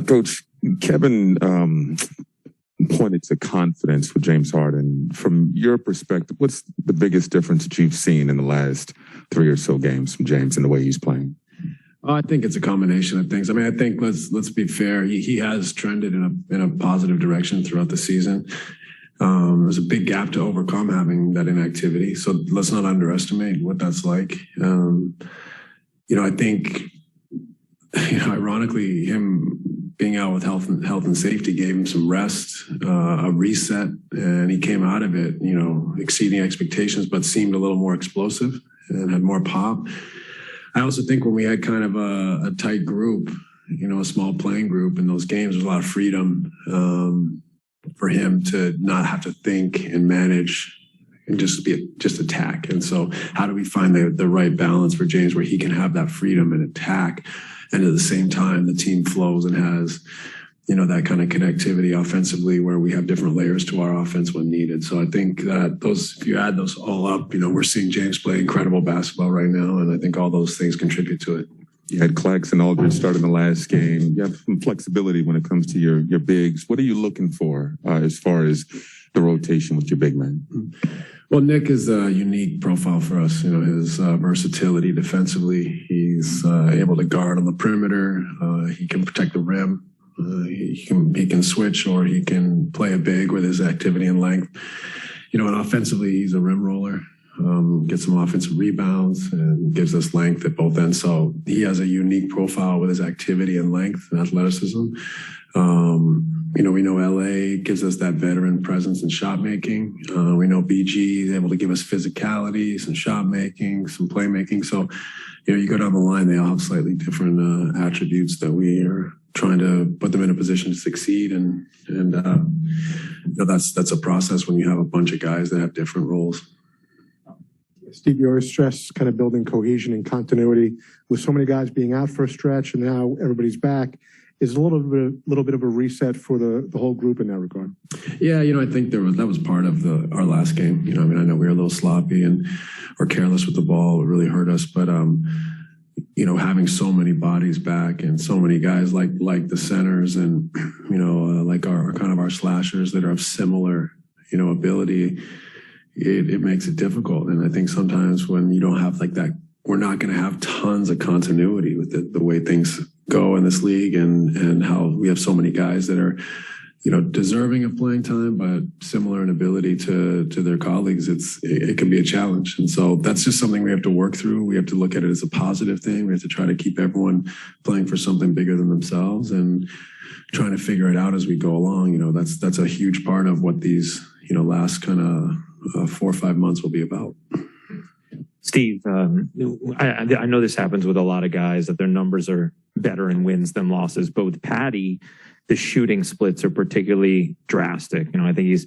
Coach, Kevin pointed to confidence with James Harden. From your perspective, what's the biggest difference that you've seen in the last 3 or so games from James and the way he's playing? I think it's a combination of things. I mean, I think let's be fair. He has trended in a positive direction throughout the season. There's a big gap to overcome having that inactivity. So let's not underestimate what that's like. I think, ironically, him being out with health and safety gave him some rest, a reset, and he came out of it, exceeding expectations, but seemed a little more explosive and had more pop. I also think when we had kind of a tight group, a small playing group in those games, there's a lot of freedom for him to not have to think and manage and just attack. And so how do we find the right balance for James where he can have that freedom and attack, and at the same time the team flows and has that kind of connectivity offensively where we have different layers to our offense when needed. So I think that if you add those all up, we're seeing James play incredible basketball right now, and I think all those things contribute to it. You had Clax and Aldridge start in the last game. You have some flexibility when it comes to your bigs. What are you looking for as far as the rotation with your big men? Well, Nick is a unique profile for us. His versatility defensively. He's able to guard on the perimeter. He can protect the rim. He can switch, or he can play a big with his activity and length. And offensively, he's a rim roller. Gets some offensive rebounds and gives us length at both ends. So he has a unique profile with his activity and length and athleticism. We know LA gives us that veteran presence and shot making. We know BG is able to give us physicality, some shot making, some playmaking. So, you go down the line, they all have slightly different attributes that we are trying to put them in a position to succeed. And that's a process when you have a bunch of guys that have different roles. Steve, you always stress kind of building cohesion and continuity with so many guys being out for a stretch and now everybody's back. Is a little bit of a reset for the whole group in that regard? Yeah, I think that was part of our last game. I know we were a little sloppy or careless with the ball. It really hurt us, but having so many bodies back and so many guys like the centers and like our slashers that are of similar ability. It makes it difficult. And I think sometimes when you don't have like that, we're not going to have tons of continuity with the way things go in this league and how we have so many guys that are, deserving of playing time, but similar in ability to their colleagues. It can be a challenge. And so that's just something we have to work through. We have to look at it as a positive thing. We have to try to keep everyone playing for something bigger than themselves and trying to figure it out as we go along. That's a huge part of what these, last kind of 4 or 5 months will be about. Steve, I know this happens with a lot of guys that their numbers are better in wins than losses, but with Patty, the shooting splits are particularly drastic. I think he's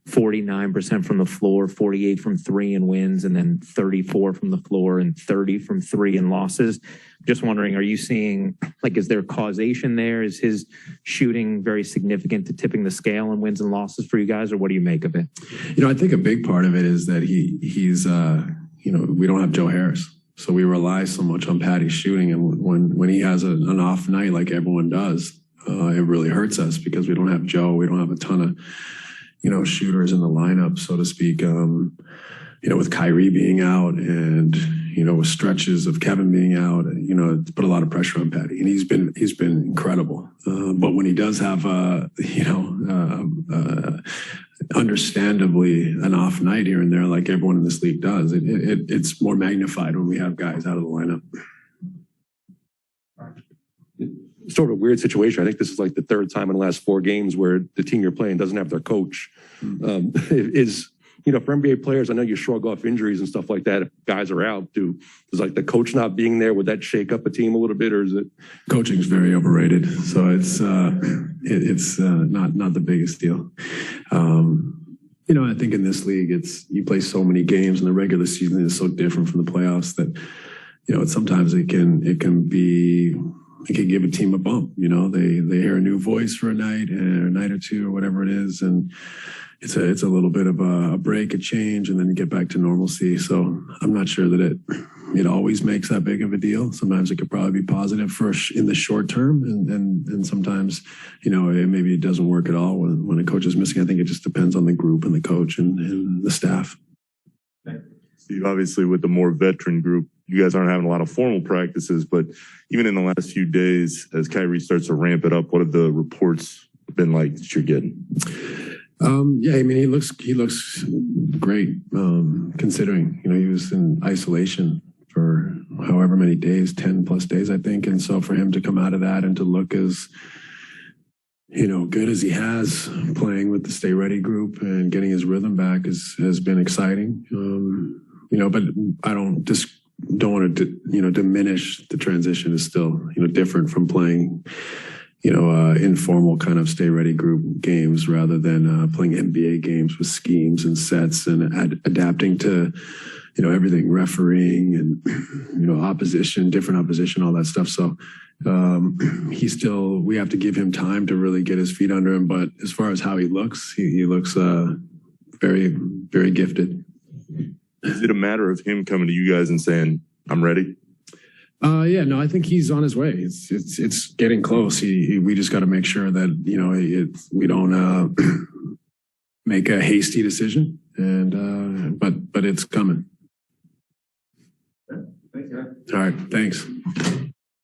49% from the floor, 48 from three in wins, and then 34 from the floor and 30 from three in losses. Just wondering, are you seeing, is there causation there? Is his shooting very significant to tipping the scale in wins and losses for you guys, or what do you make of it? I think a big part of it is that he's we don't have Joe Harris. So we rely so much on Patty's shooting. And when he has an off night like everyone does, it really hurts us because we don't have Joe. We don't have a ton of, shooters in the lineup, so to speak. With Kyrie being out and, with stretches of Kevin being out, it's put a lot of pressure on Patty. And he's been incredible. But when he does have, understandably an off night here and there, like everyone in this league does, it's more magnified when we have guys out of the lineup. Sort of a weird situation. I think this is like the third time in the last 4 games where the team you're playing doesn't have their coach. For NBA players, I know you shrug off injuries and stuff like that. If guys are out, does like the coach not being there, would that shake up a team a little bit, or is it? Coaching is very overrated, so it's not the biggest deal. I think in this league, you play so many games, and the regular season is so different from the playoffs that sometimes it can give a team a bump. They hear a new voice for a night or two or whatever it is, and it's a little bit of a break, a change, and then get back to normalcy. So I'm not sure that it always makes that big of a deal. Sometimes it could probably be positive in the short term, and sometimes, maybe it doesn't work at all when a coach is missing. I think it just depends on the group and the coach and the staff. Steve, obviously with the more veteran group, you guys aren't having a lot of formal practices, but even in the last few days, as Kyrie starts to ramp it up, what have the reports been like that you're getting? Yeah, I mean, he looks great, considering, he was in isolation for however many days, 10 plus days, I think. And so for him to come out of that and to look as, good as he has, playing with the Stay Ready group and getting his rhythm back has been exciting. But I don't want to, diminish the transition is still, different from playing, informal kind of Stay Ready group games rather than playing NBA games with schemes and sets and adapting to, everything, refereeing and, opposition, different opposition, all that stuff. So we have to give him time to really get his feet under him. But as far as how he looks, he looks very, very gifted. Is it a matter of him coming to you guys and saying, I'm ready? Yeah, no, I think he's on his way. It's getting close. We just got to make sure that, we don't make a hasty decision, but it's coming. All right, thanks.